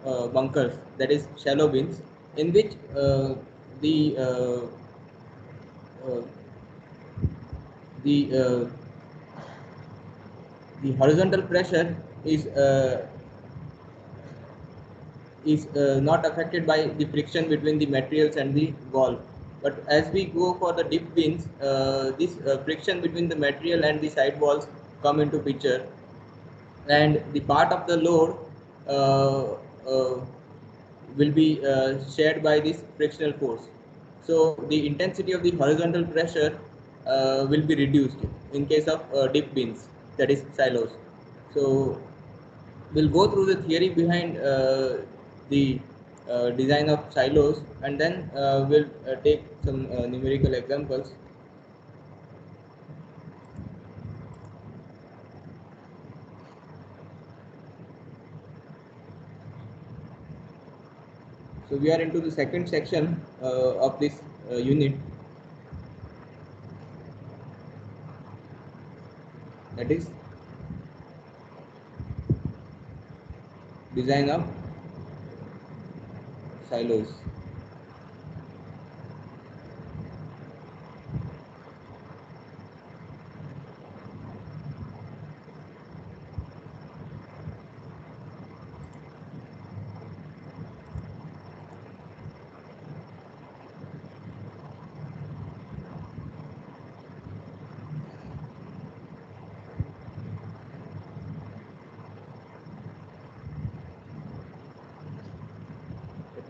bunkers, that is shallow bins, in which the uh, the uh, the horizontal pressure is not affected by the friction between the materials and the wall. But as we go for the deep bins, this friction between the material and the side walls come into picture, and the part of the load uh, uh, will be shared by this frictional force. So the intensity of the horizontal pressure will be reduced in case of deep bins, that is silos. So we'll go through the theory behind the design of silos, and then we'll take some numerical examples. So we are into the second section of this unit, that is design of silos.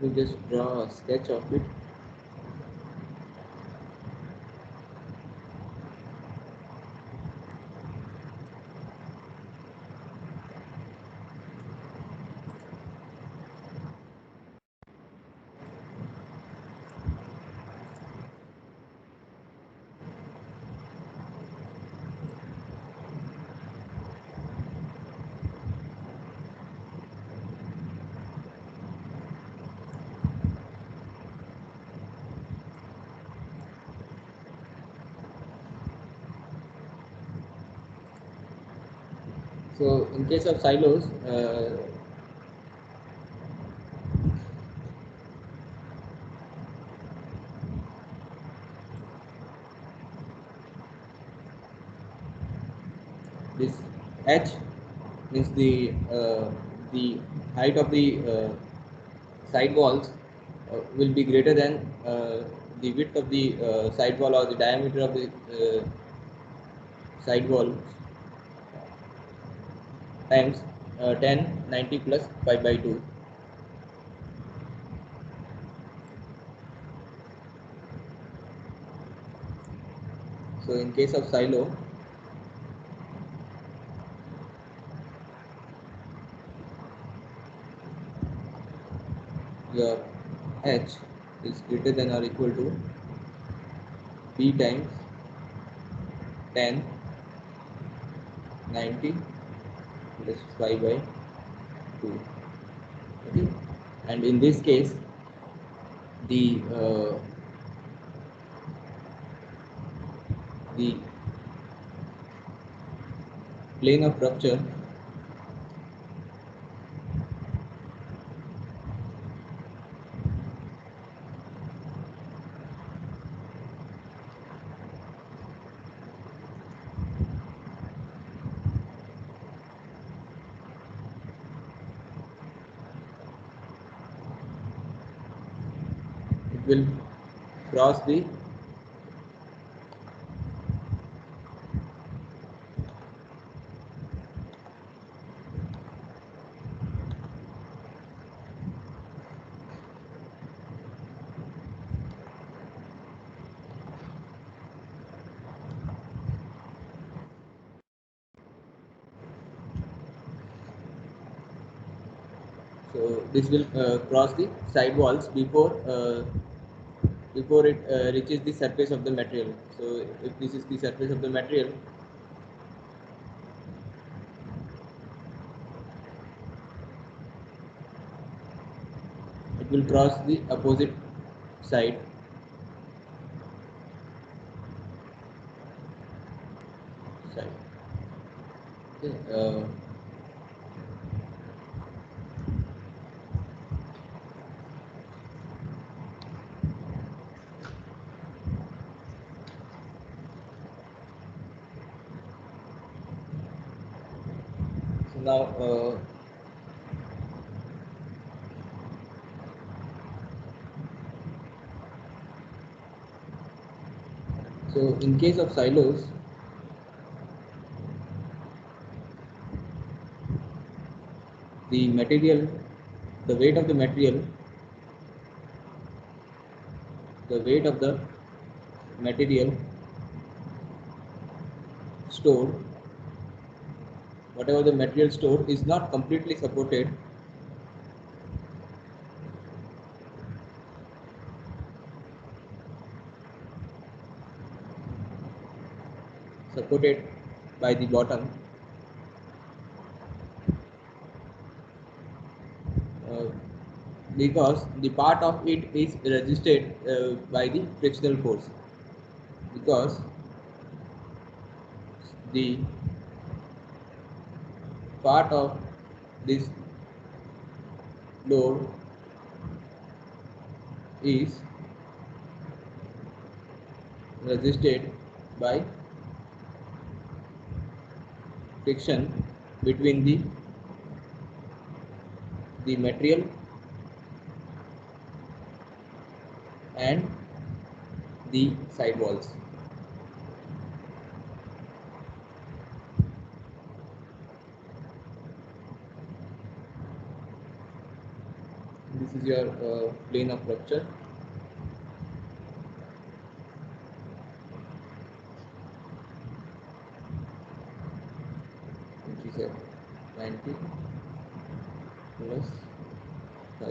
Let me just draw a sketch of it. So in case of silos, this h means the height of the side walls will be greater than the width of the side wall, or the diameter of the side wall, times 10 90 plus pi by 2. So in case of silo, your h is greater than or equal to b times 10 90 plus pi by 2. Okay, and in this case uh, the plane of rupture it will cross the so this will cross the side walls before it reaches the surface of the material. So if this is the surface of the material, it will cross the opposite side. Okay, Now, so in case of silos, the material, the weight of the material, the weight of the material stored, whatever the material stored is not completely supported by the bottom, uh, because the part of it is resisted by the frictional force, because the part of this load is resisted by friction between the material and the side walls. This is your plane of rupture. Which is at 90 plus 5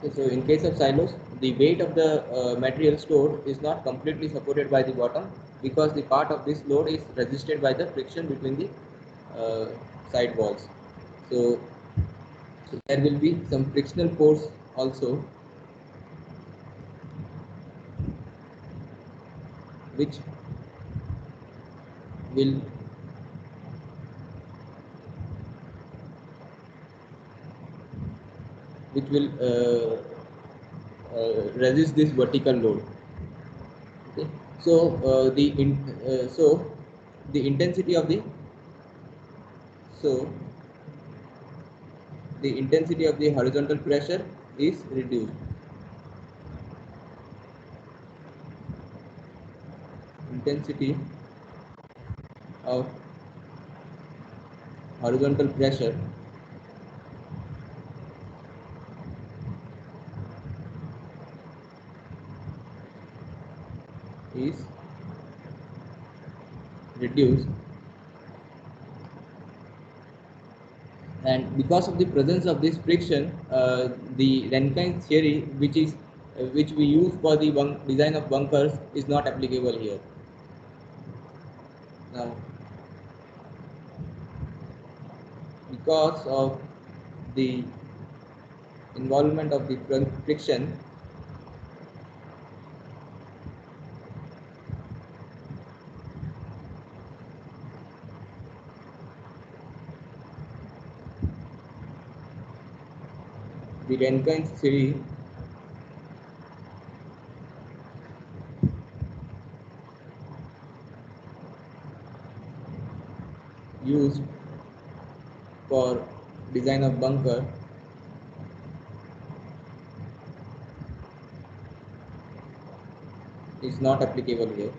Okay, so in case of silos, the weight of the material stored is not completely supported by the bottom, because the part of this load is resisted by the friction between the side walls. So, there will be some frictional force also, which will resist this vertical load. Okay, so the intensity of the so the intensity of the horizontal pressure is reduced. Intensity of horizontal pressure is reduced, and because of the presence of this friction, the Rankine theory, which we use for the design of bunkers, is not applicable here. Now, because of the involvement of the friction, the Rankine theory used for design of bunker is not applicable here.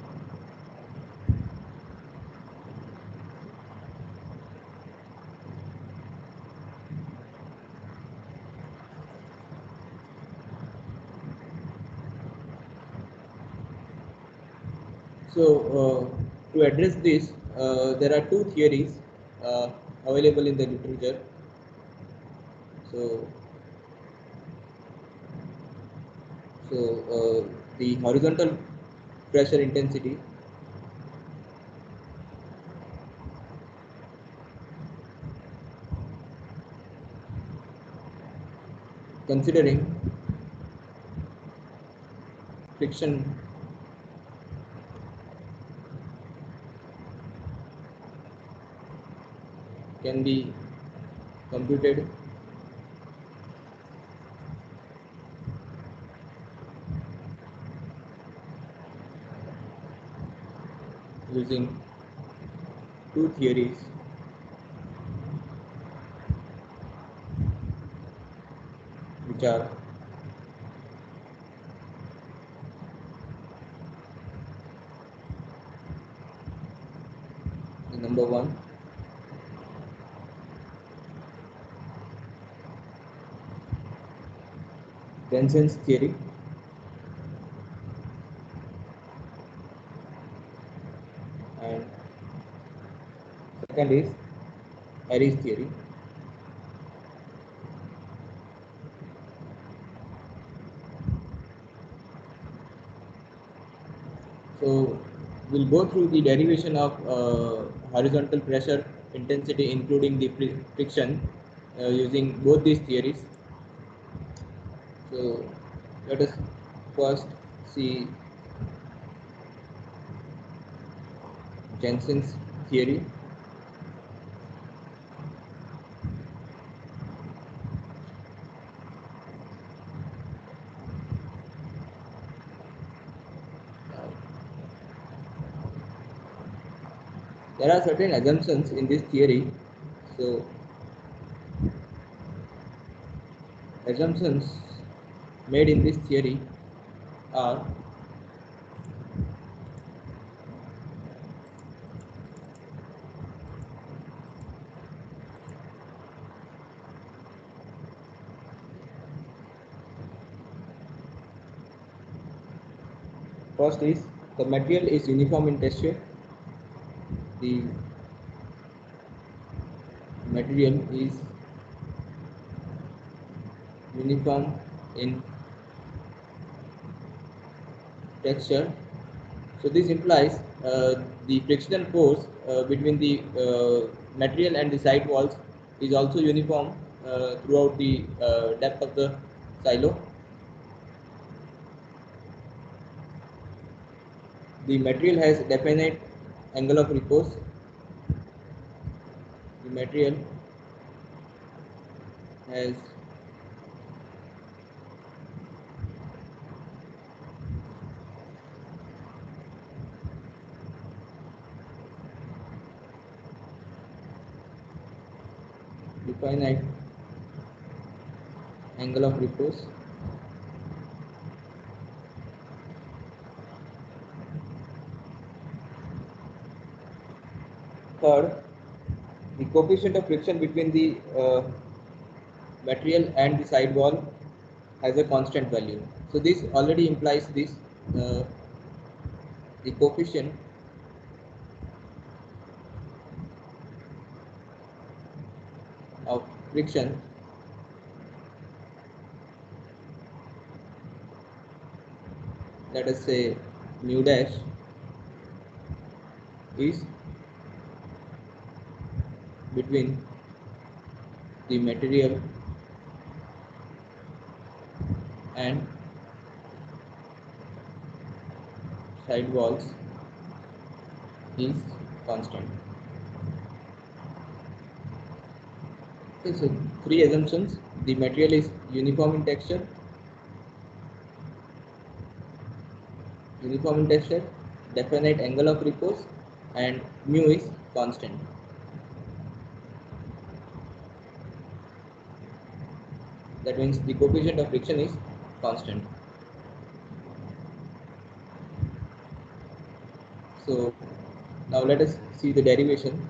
So, to address this, there are two theories available in the literature. So, the horizontal pressure intensity considering friction can be computed using two theories which are the number one, Jensen's theory, and second is Airy's theory. So we'll go through the derivation of horizontal pressure intensity, including the friction, using both these theories. So let us first see Jensen's theory. There are certain assumptions in this theory. So assumptions made in this theory are first is the material is uniform in texture. The material is uniform in texture. So this implies the frictional force between the material and the side walls is also uniform throughout the depth of the silo. The material has definite angle of repose. The material has definite angle of repose. Third, the coefficient of friction between the material and the side wall has a constant value. So this already implies this the coefficient of friction let us say mu dash is between the material and side walls is constant. Okay, so three assumptions: the material is uniform in texture, definite angle of repose, and mu is constant. That means the coefficient of friction is constant. So now let us see the derivation.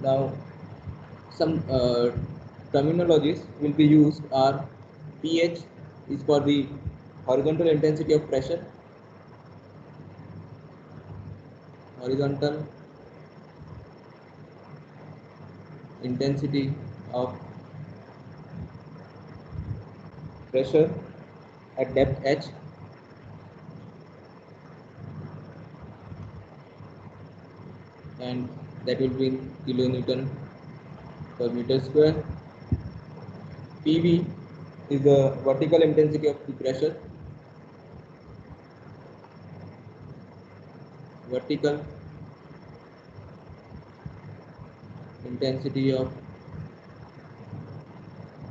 Now some terminologies will be used are pH is for the horizontal intensity of pressure, horizontal intensity of pressure at depth h, and that will be in kilonewton per meter square. PV is the vertical intensity of the pressure, vertical intensity of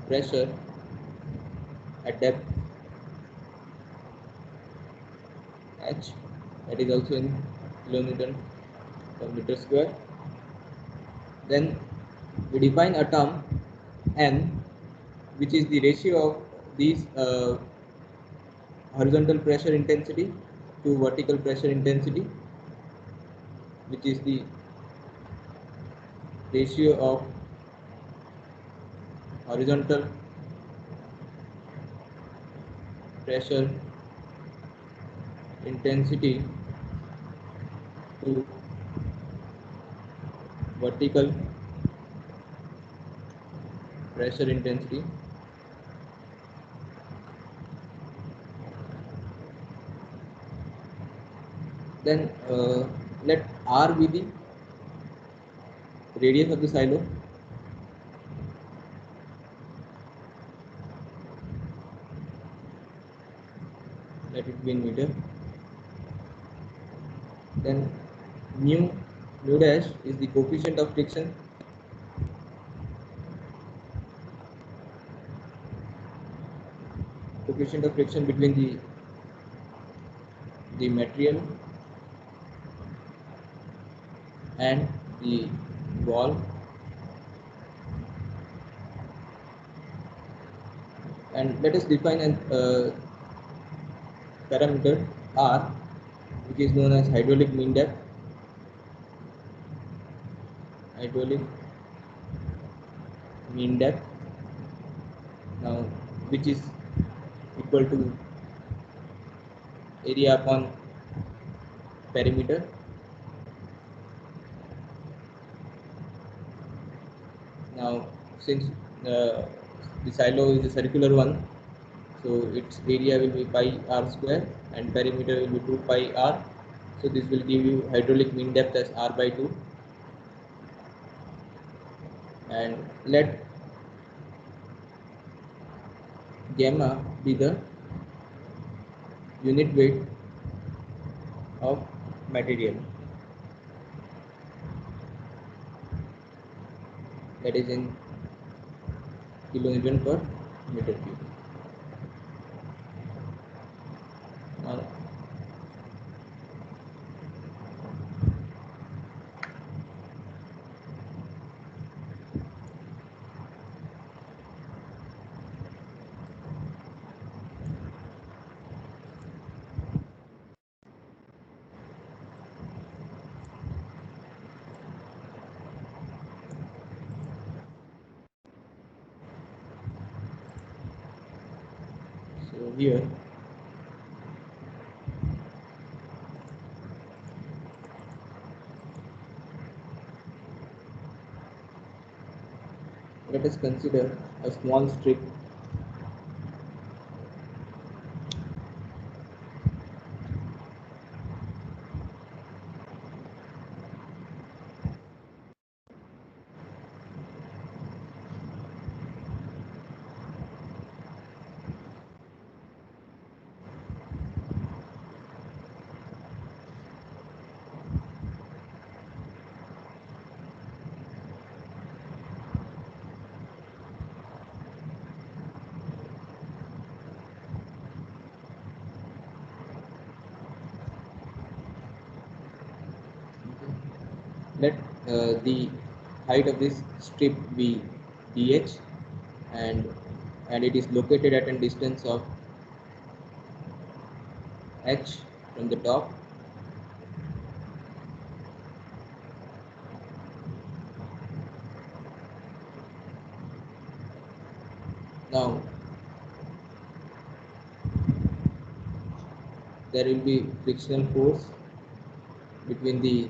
pressure at depth h, that is also in kilonewton per meter square. Then we define a term n, which is the ratio of these horizontal pressure intensity to vertical pressure intensity, which is the ratio of horizontal pressure intensity to vertical pressure intensity. Then let R be the radius of the silo. Let it be in meter. Then mu dash is the coefficient of friction. Coefficient of friction between the material and the wall. And let us define an parameter R, which is known as hydraulic mean depth. Hydraulic mean depth, now which is equal to area upon perimeter. Now since the silo is a circular one, so its area will be pi r square and perimeter will be 2 pi r. So this will give you hydraulic mean depth as r by 2. And let gamma be the unit weight of material, that is in kilonewton per meter cube. Now so here let us consider a small strip let the height of this strip be dh, and it is located at a distance of h from the top. Now there will be frictional force between the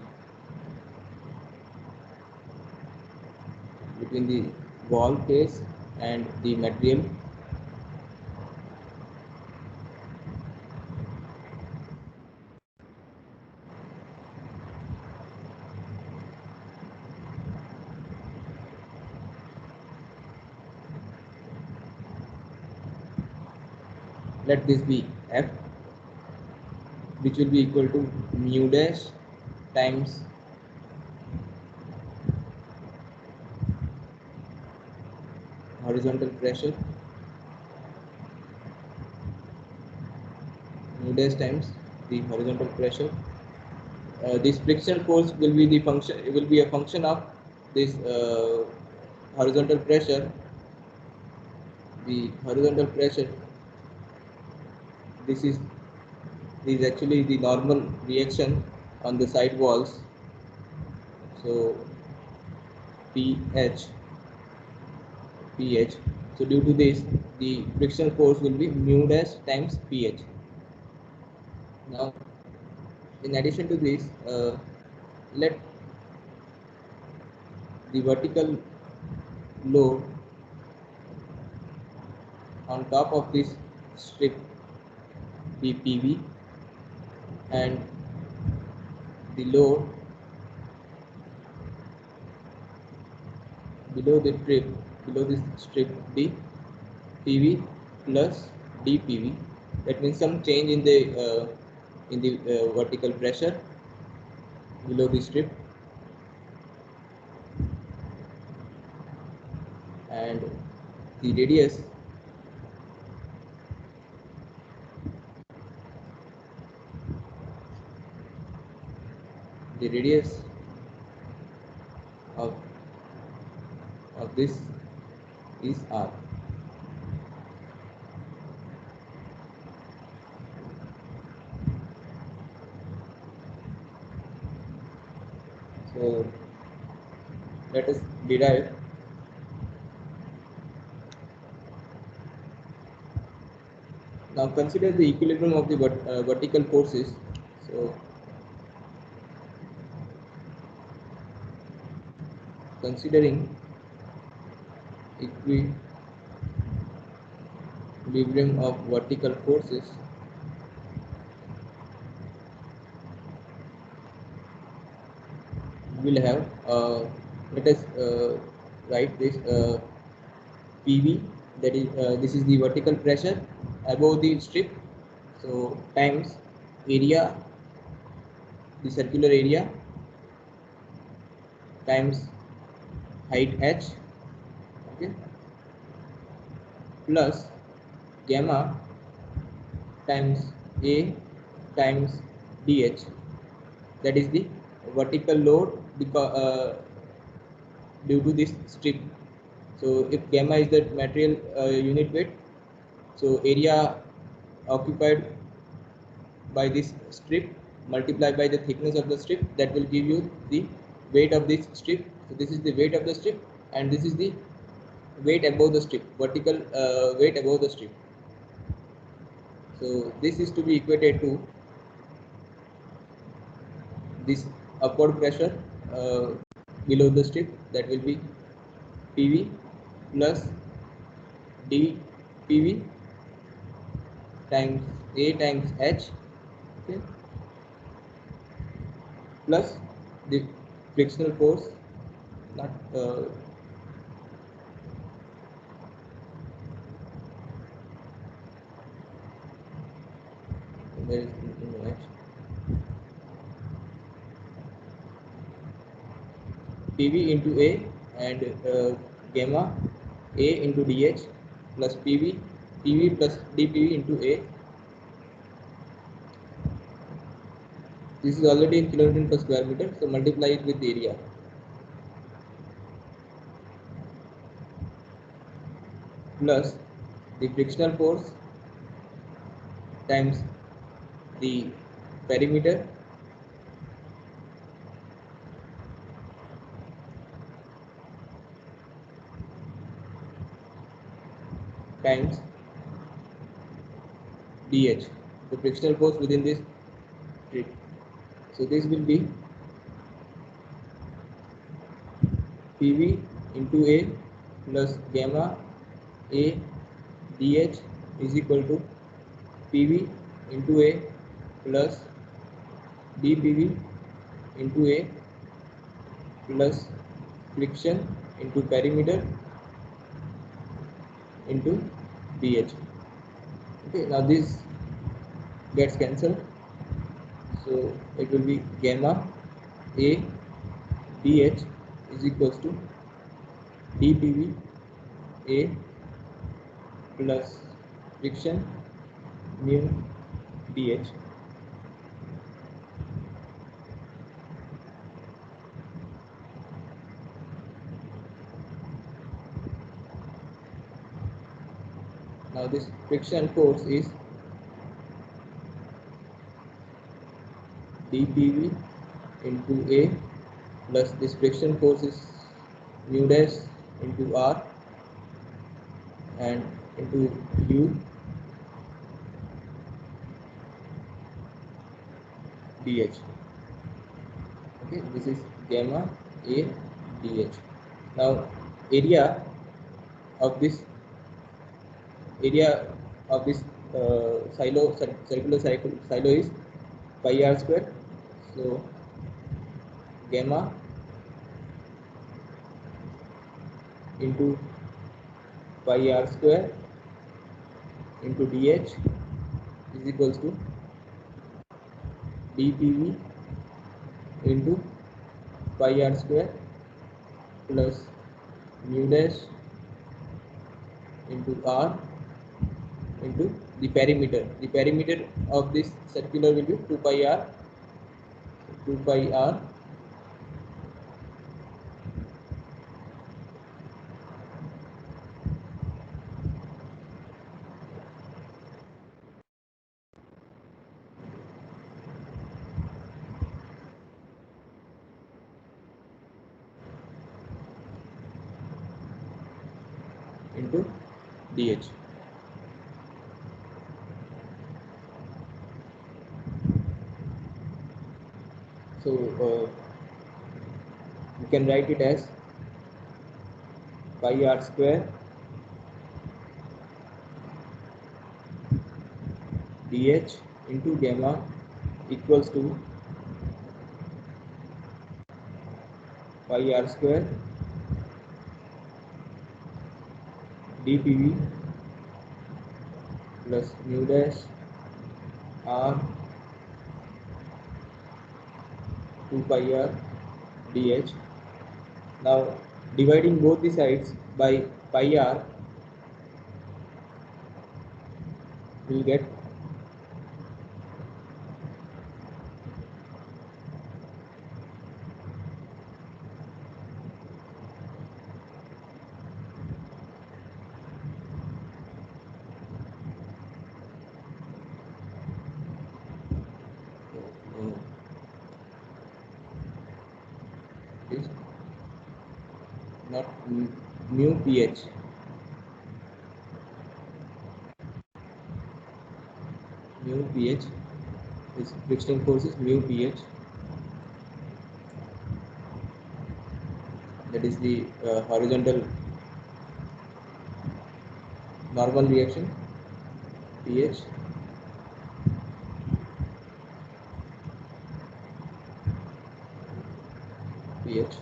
wall face and the material. Let this be F, which will be equal to mu dash times horizontal pressure, mu dash times the horizontal pressure. This friction force will be the function. It will be a function of this horizontal pressure. The horizontal pressure. This is actually the normal reaction on the side walls. So pH. So due to this, the friction force will be mu dash times pH. Now, in addition to this, let the vertical load on top of this strip be PV, and the load below this strip be PV plus dPV. That means some change in the vertical pressure below the strip, and the radius of this is R. So let us derive. Now consider the equilibrium of the vertical forces. So considering equilibrium of vertical forces, we will have, let us write this PV, that is this is the vertical pressure above the strip, so times area, the circular area, times height h, okay, plus gamma times A times dH, that is the vertical load because due to this strip. So if gamma is the material unit weight, so area occupied by this strip multiplied by the thickness of the strip, that will give you the weight of this strip. So this is the weight of the strip, and this is the weight above the strip, vertical weight above the strip. So this is to be equated to this upward pressure below the strip, that will be PV plus dPV times A times H, okay, plus the frictional force, not where is the H, PV into A, and gamma A into dH plus PV plus dPV into A. This is already in kilonewton per square meter, so multiply it with the area, plus the frictional force times the perimeter times dH, the frictional force within this strip. So this will be PV into A plus gamma A dH is equal to PV into A plus dPV into A plus friction into perimeter into dH. Okay, now this gets cancelled, so it will be gamma A dH is equals to dPV A plus friction mu dH. Now this friction force is dPV into A plus this friction force is mu dash into R and into U dH. Okay, this is gamma A dH. Now area of this circular silo is pi r square. So gamma into pi r square into dH is equals to dPV into pi r square plus mu dash into r into the perimeter. The perimeter of this circular will be 2 pi r into dH. So you can write it as pi r square dH into gamma equals to pi r square dPV plus mu dash r 2 pi r dH. Now dividing both the sides by pi r will get is not mu pH. Mu pH is friction force is mu pH. That is the horizontal normal reaction pH pH.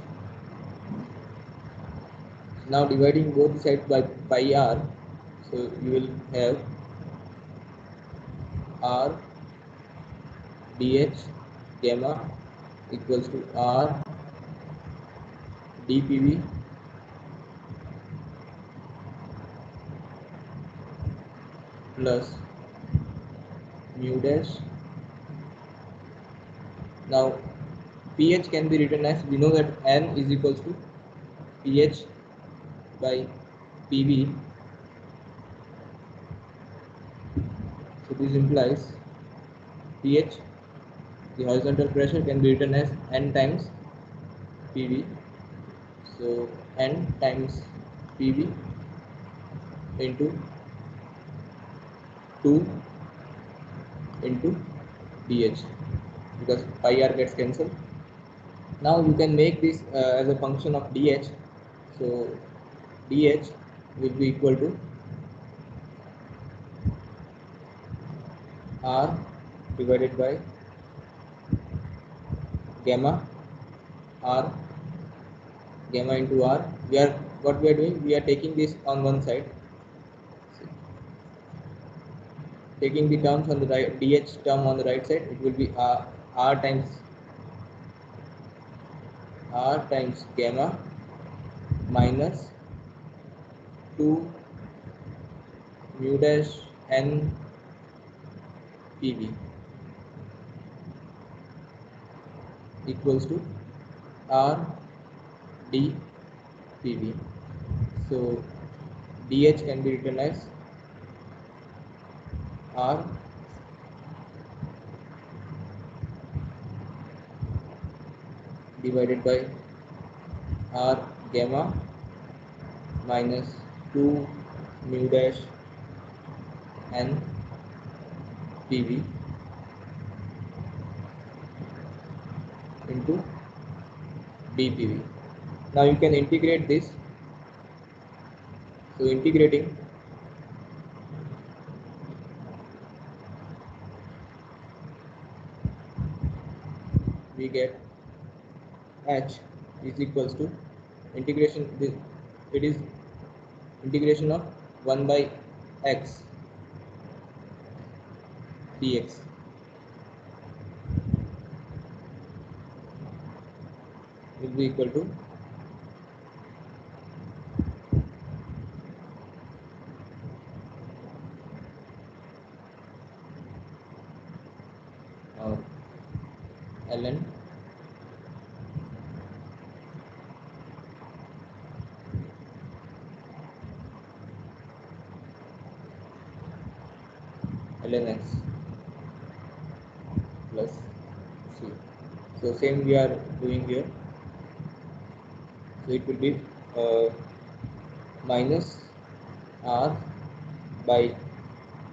Now dividing both sides by pi r, so you will have r dH gamma equals to r dPV plus mu dash. Now pH can be written as, we know that N is equals to pH by PV. So this implies pH, the horizontal pressure, can be written as N times PV. So N times PV into 2 into dH, because pi r gets cancelled. Now you can make this as a function of dH. So dH will be equal to r divided by gamma r, gamma into r. What we are doing, we are taking this on one side, taking the terms on the right, dH term on the right side, it will be r times r times gamma minus 2 mu dash n PV equals to r d PV. So dH can be written as r divided by r gamma minus 2 mu dash n PV into dPV. Now you can integrate this. So integrating, we get H is equals to integration. It is integration of 1 by x dx will be equal to ln ln x plus c. So same we are doing here. So it will be minus r by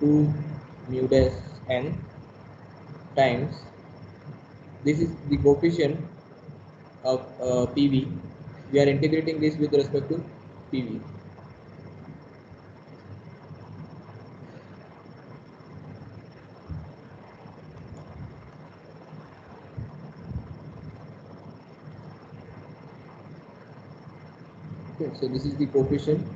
2 mu dash n times, this is the coefficient of PV. We are integrating this with respect to PV. Okay, so this is the coefficient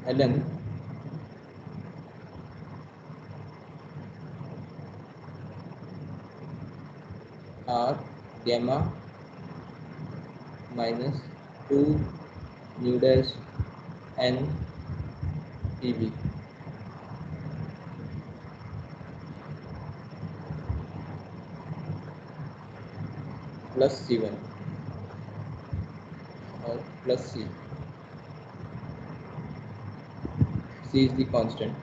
ln r gamma minus 2 mu dash n PV plus C1 or plus C. C is the constant.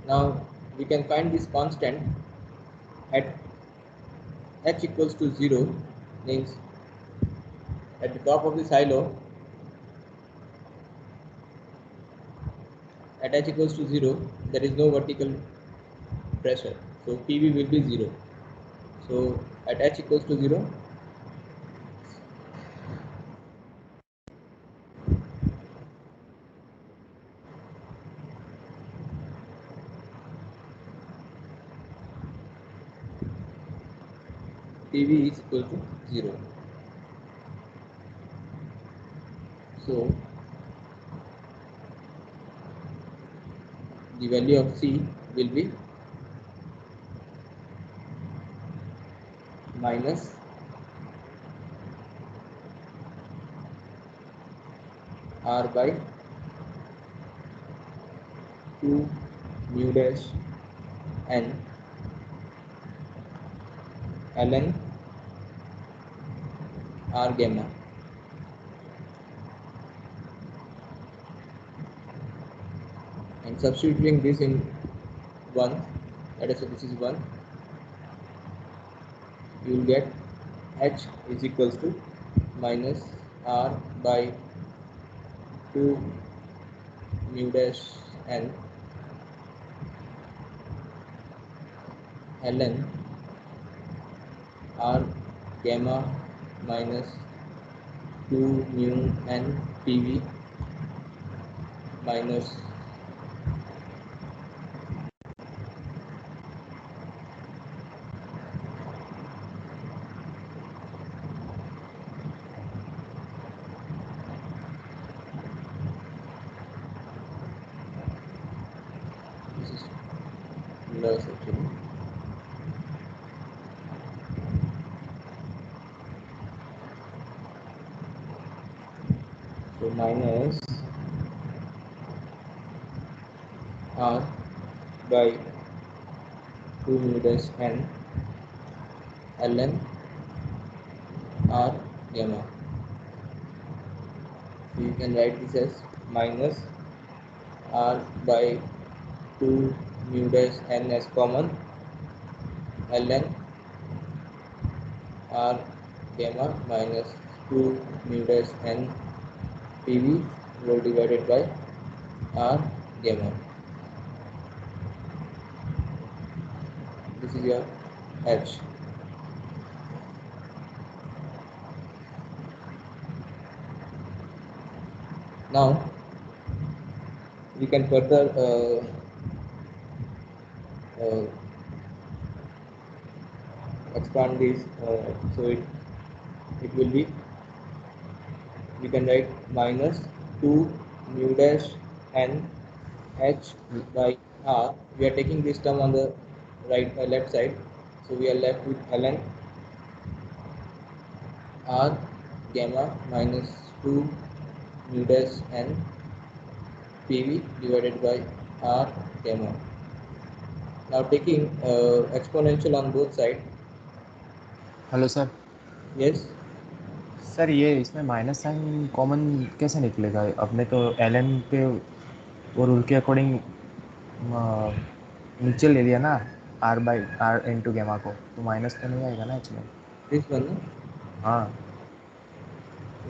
Now we can find this constant at h equals to 0, means at the top of the silo at h equals to 0 there is no vertical pressure, so PV will be 0. So at h equals to 0, PV is equal to 0. So the value of C will be minus R by 2 mu dash n ln R gamma. And substituting this in 1, let us say this is 1, you will get H is equals to minus R by 2 mu dash n ln R gamma minus 2 mu n PV minus plus actually. So minus r by 2 mu dash n ln r gamma. So you can write this as minus r by 2 mu dash n as common ln r gamma minus 2 mu dash n PV whole divided by r gamma. This is your H. Now we can further expand this, so it will be, we can write minus 2 mu dash n h by r. We are taking this term on the left side, so we are left with ln r gamma minus 2 mu dash n PV divided by r gamma. Now taking exponential on both sides. Hello sir. Yes. Sir ये इसमें minus sign common कैसे निकलेगा? अपने तो ln के वो rule के according नीचे ले लिया ना r बाई r इंटू गेमा को, तो माइनस तो नहीं आएगा ना इसमें? This one. हाँ.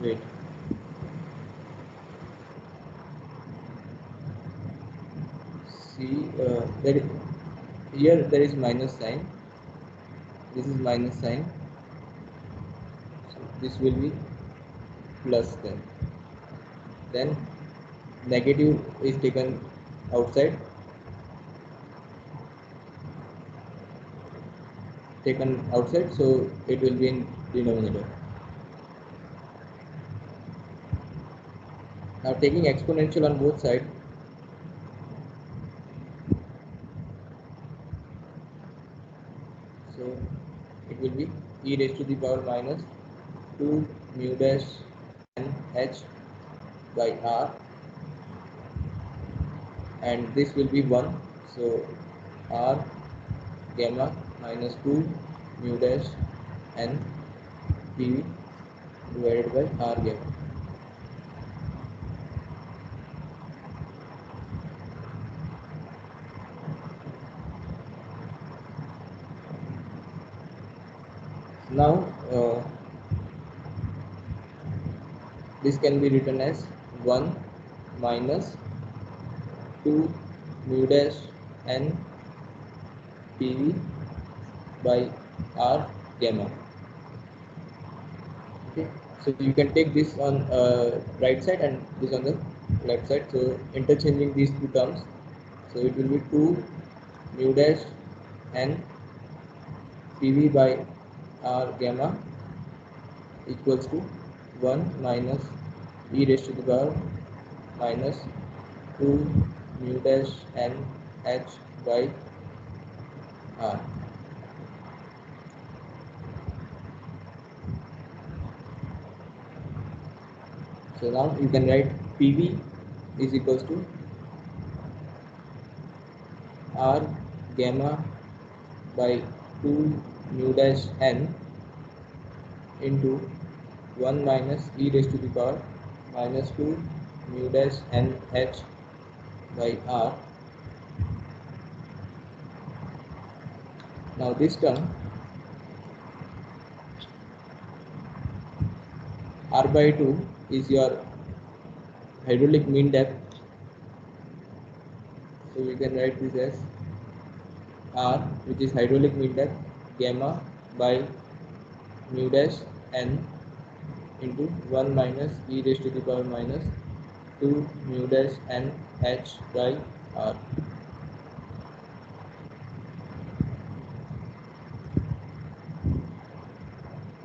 Wait. See, here there is minus sign. This is minus sign. So this will be plus then. Then negative is taken outside. So it will be in denominator. Now taking exponential on both sides. So it will be e raised to the power minus 2 mu dash n h by r, and this will be 1. So r gamma minus 2 mu dash n PV divided by r gamma. Now this can be written as 1 minus 2 mu dash n PV by r gamma. Okay, so you can take this on right side and this on the left side, so interchanging these two terms, so it will be 2 mu dash n PV by r gamma equals to 1 minus e raised to the power minus 2 mu dash n h by r. So now you can write PV is equals to r gamma by 2 mu dash n into 1 minus e raised to the power minus 2 mu dash n h by r. Now this term r by 2 is your hydraulic mean depth, so we can write this as r, which is hydraulic mean depth, gamma by mu dash n into 1 minus e raised to the power minus 2 mu dash n h by r.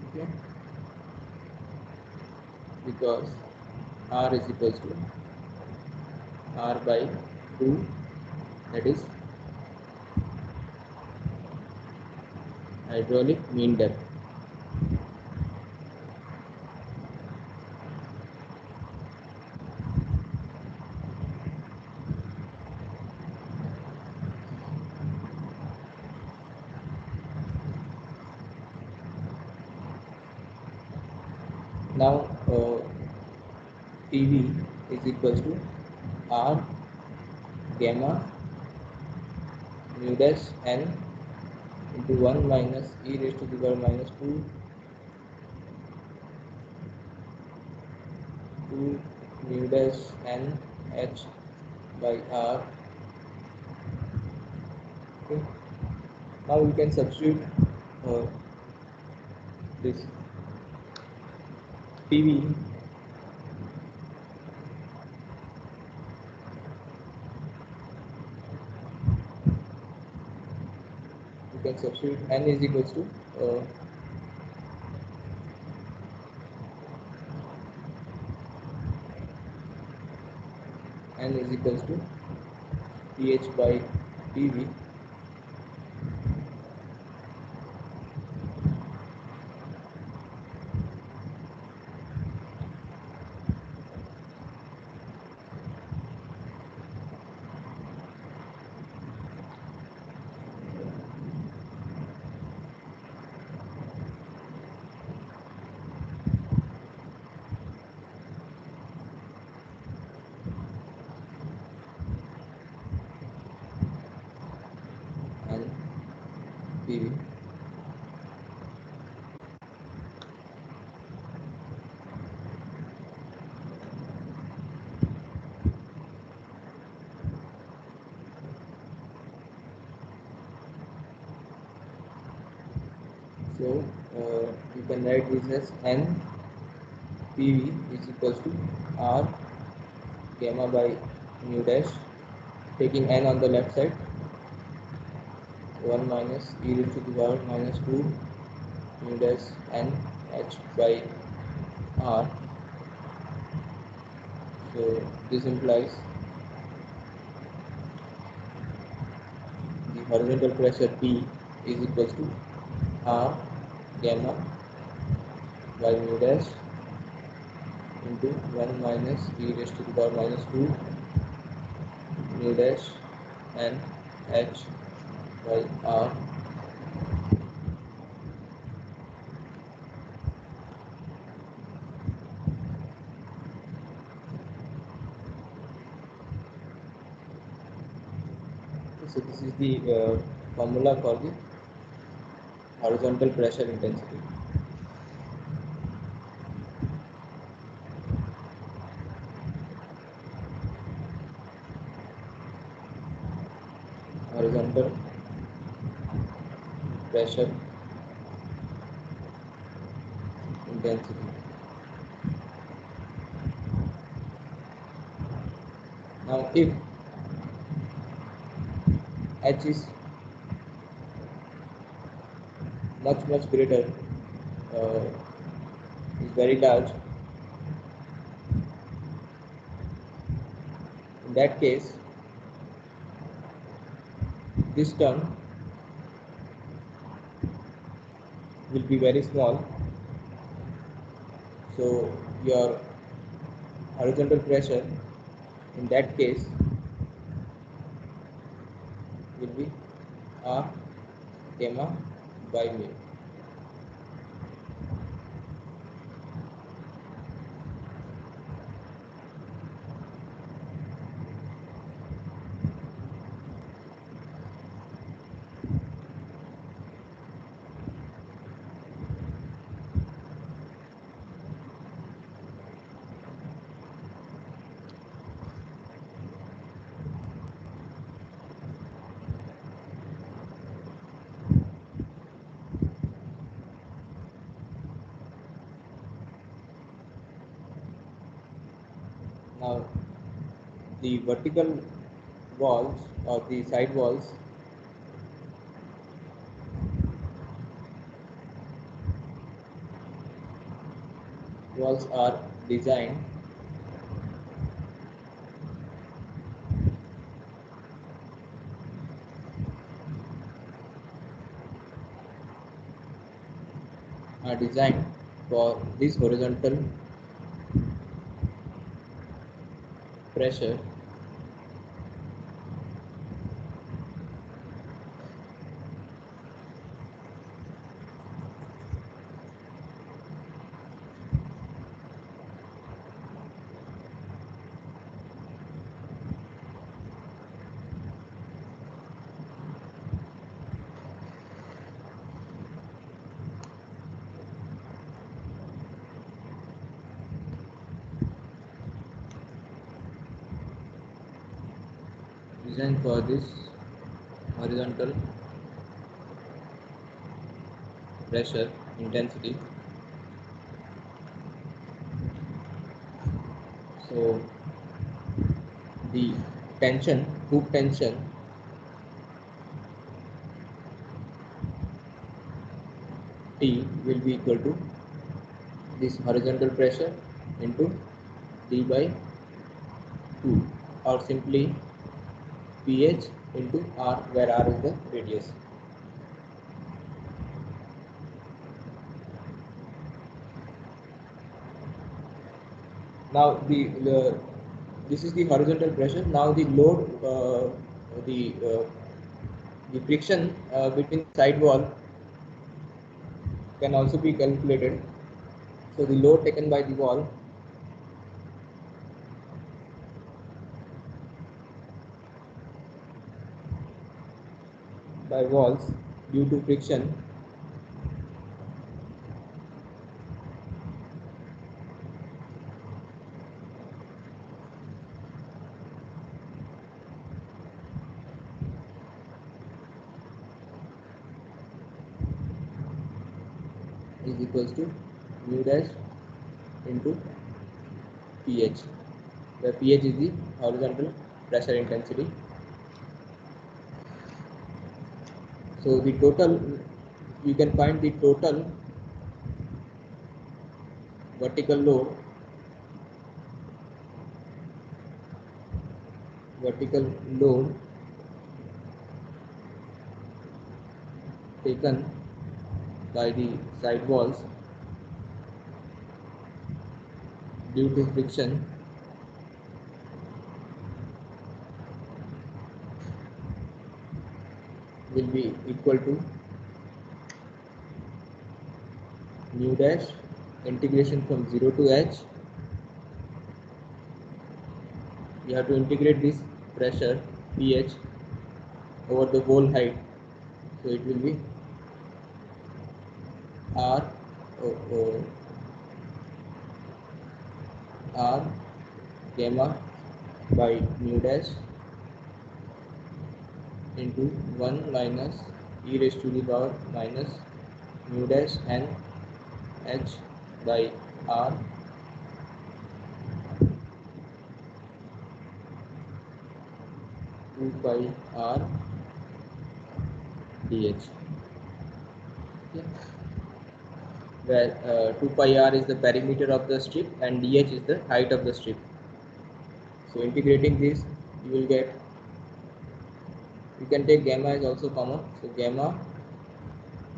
Okay, because r is equals to r by 2, that is hydraulic mean depth. Now PV is equals to R gamma mu dash n into 1 minus e raised to the power minus 2 mu dash n h by R. Okay. Now we can substitute this PV we can substitute n is equals to n is equals to pH by PV and PV. So you can write this as n PV is equals to R gamma by mu dash, taking n on the left side, 1 minus e raised to the power minus 2 mu dash n h by R. So this implies the horizontal pressure P is equals to R gamma by mu dash into 1 minus e raised to the power minus 2 mu dash n h by R. So this is the formula for the horizontal pressure intensity. Horizontal pressure intensity. Now if H is much greater, is very large, in that case this term will be very small, so your horizontal pressure in that case will be R gamma by mu. Now the vertical walls or the side walls are designed are designed for this horizontal pressure designed for this horizontal pressure intensity. So the tension, hook tension, T will be equal to this horizontal pressure into D by 2, or simply pH into R, where R is the radius. Now this is the horizontal pressure. Now the load, the uh, the friction between side wall can also be calculated. So the load taken by the wall by walls due to friction is equals to mu dash into pH, where pH is the horizontal pressure intensity. So the total, you can find the total vertical load taken by the side walls due to friction will be equal to mu dash integration from 0 to h. You have to integrate this pressure pH over the whole height, so it will be R R gamma by mu dash into 1 minus e raised to the power minus mu dash n h by R 2 pi R dh. Okay. Where 2 pi R is the perimeter of the strip and dh is the height of the strip. So integrating this, you will get, you can take gamma is also common. So gamma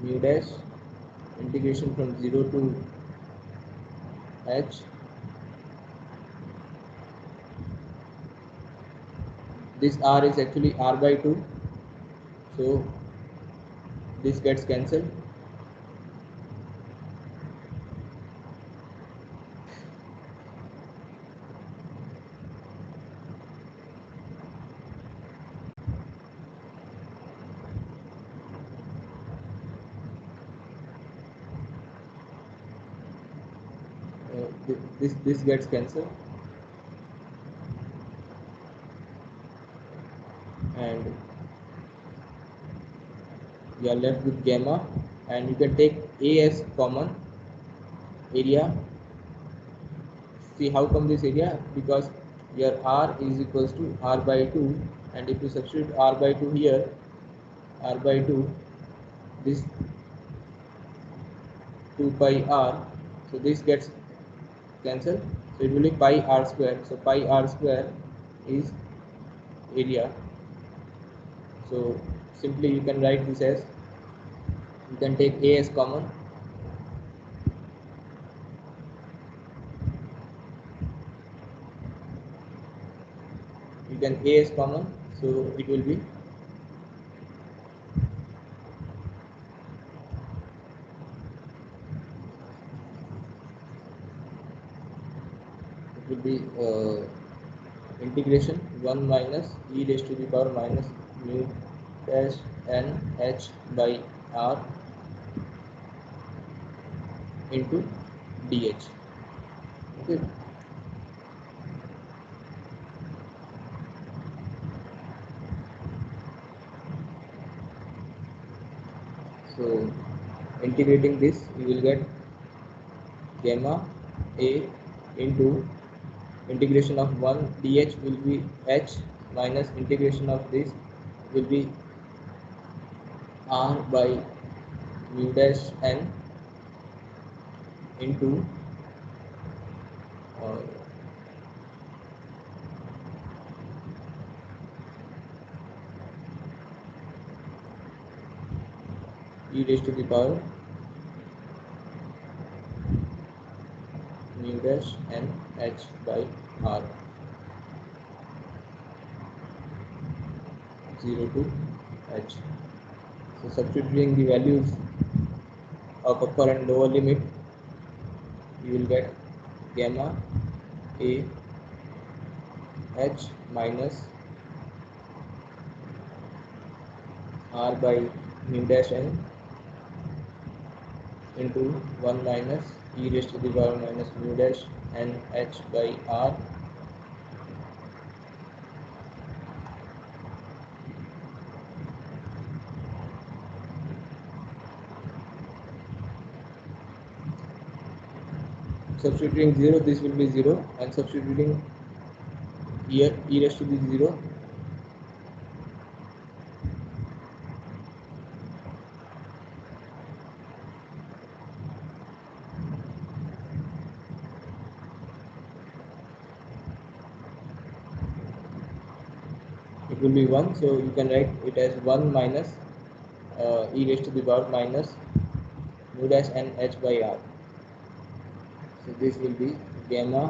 mu dash integration from 0 to h. This R is actually R by 2. So this gets cancelled. This gets cancelled, and you are left with gamma, and you can take A as common area. See how come this area? Because your R is equals to R by 2, and if you substitute R by 2 here, R by 2, this 2 pi R, so this gets cancelled, so it will be pi R square. So pi R square is area. So simply you can write this as, you can take A as common, you can A is common, so it will be integration 1 minus e raised to the power minus mu dash n h by r into dh. Okay. So integrating this, you will get gamma a into integration of 1 dh will be h minus integration of this will be r by mu dash n into uh, e raised to the power mu dash n h by r 0 to h. So substituting the values of upper and lower limit, you will get gamma a h minus r by mu dash n into 1 minus e raised to the power minus mu dash n h by r substituting 0, this will be 0, and substituting here e raised to the 0, it will be 1, so you can write it as 1 minus e raised to the power minus mu dash n h by r. So this will be gamma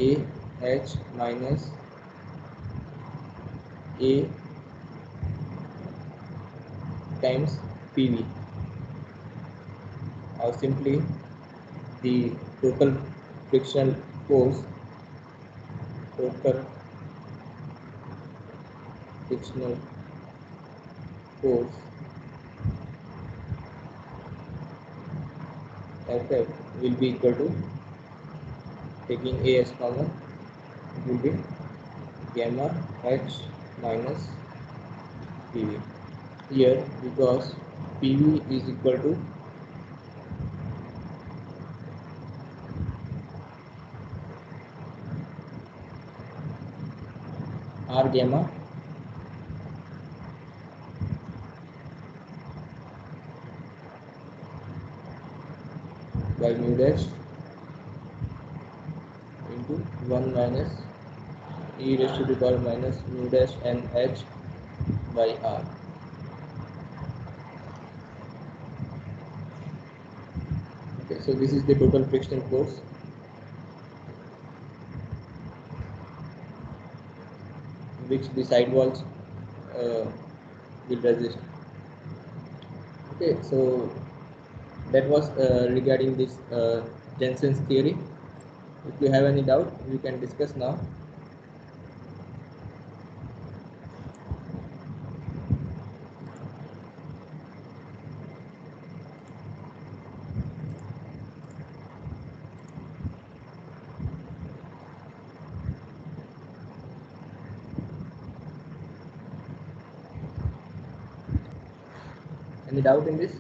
a h minus a times PV, or simply the total frictional force, F will be equal to, taking A as common, it will be gamma h minus PV. Here, because PV is equal to R gamma by mu dash into 1 minus e raised to the power minus mu dash n h by r. Okay, so this is the total frictional force which the side walls will resist. Okay, so that was regarding this Jensen's theory. If you have any doubt, we can discuss now. Any doubt in this?